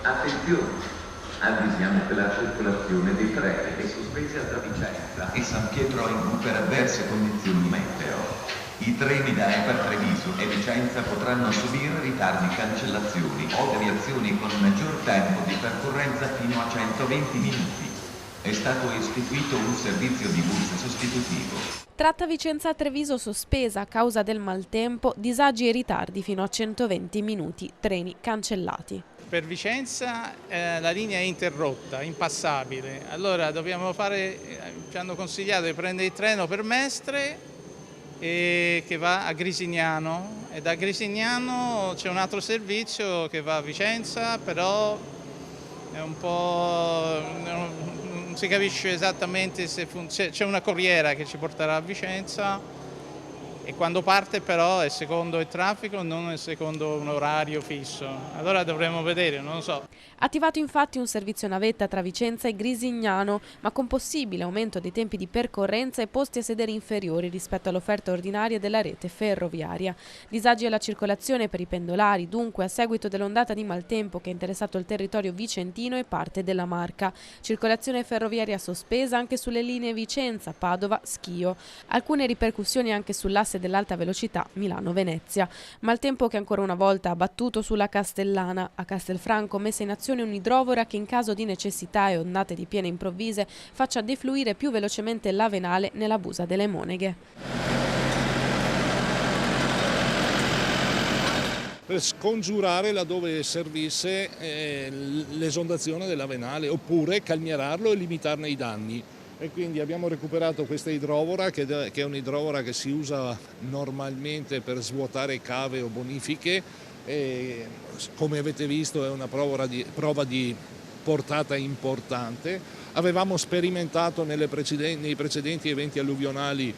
Attenzione, avvisiamo che la circolazione dei treni è sospesa tra Vicenza e San Pietro in Bue per avverse condizioni meteo. I treni da EPA Treviso e Vicenza potranno subire ritardi, cancellazioni o deviazioni con maggior tempo di percorrenza fino a 120 minuti. È stato istituito un servizio di bus sostitutivo. Tratta Vicenza-Treviso sospesa a causa del maltempo, disagi e ritardi fino a 120 minuti, treni cancellati. Per Vicenza la linea è interrotta, impassabile, allora ci hanno consigliato di prendere il treno per Mestre che va a Grisignano e da Grisignano c'è un altro servizio che va a Vicenza, però è un po', non si capisce esattamente se c'è una corriera che ci porterà a Vicenza e quando parte però è secondo il traffico, non è secondo un orario fisso. Allora dovremo vedere, non lo so. Attivato infatti un servizio navetta tra Vicenza e Grisignano, ma con possibile aumento dei tempi di percorrenza e posti a sedere inferiori rispetto all'offerta ordinaria della rete ferroviaria. Disagi alla circolazione per i pendolari, dunque, a seguito dell'ondata di maltempo che ha interessato il territorio vicentino e parte della Marca. Circolazione ferroviaria sospesa anche sulle linee Vicenza, Padova, Schio. Alcune ripercussioni anche sull'asse dell'alta velocità Milano-Venezia. Maltempo che ancora una volta ha battuto sulla Castellana. A Castelfranco messa in azione un'idrovora che in caso di necessità e ondate di piene improvvise faccia defluire più velocemente la Venale nella Busa delle Moneghe. Per scongiurare laddove servisse l'esondazione della Venale oppure calmierarlo e limitarne i danni. E quindi abbiamo recuperato questa idrovora che è un'idrovora che si usa normalmente per svuotare cave o bonifiche e, come avete visto, è una prova di portata importante. Avevamo sperimentato nei precedenti eventi alluvionali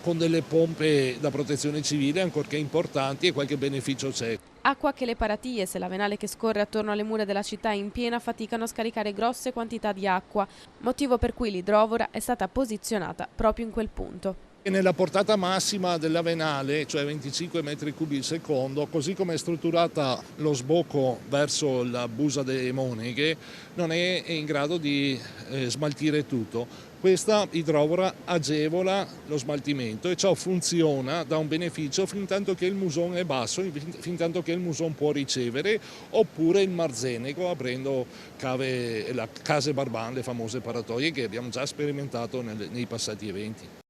con delle pompe da protezione civile, ancorché importanti, e qualche beneficio c'è. Acqua che le paratie, se la Venale che scorre attorno alle mura della città è in piena, faticano a scaricare grosse quantità di acqua, motivo per cui l'idrovora è stata posizionata proprio in quel punto. E nella portata massima della Venale, cioè 25 metri cubi al secondo, così come è strutturata lo sbocco verso la Busa delle Moneghe, non è in grado di smaltire tutto. Questa idrovora agevola lo smaltimento e ciò funziona, dà un beneficio fin tanto che il muson è basso, fin tanto che il muson può ricevere, oppure il Marzenego aprendo case Barban, le famose paratoie che abbiamo già sperimentato nei passati eventi.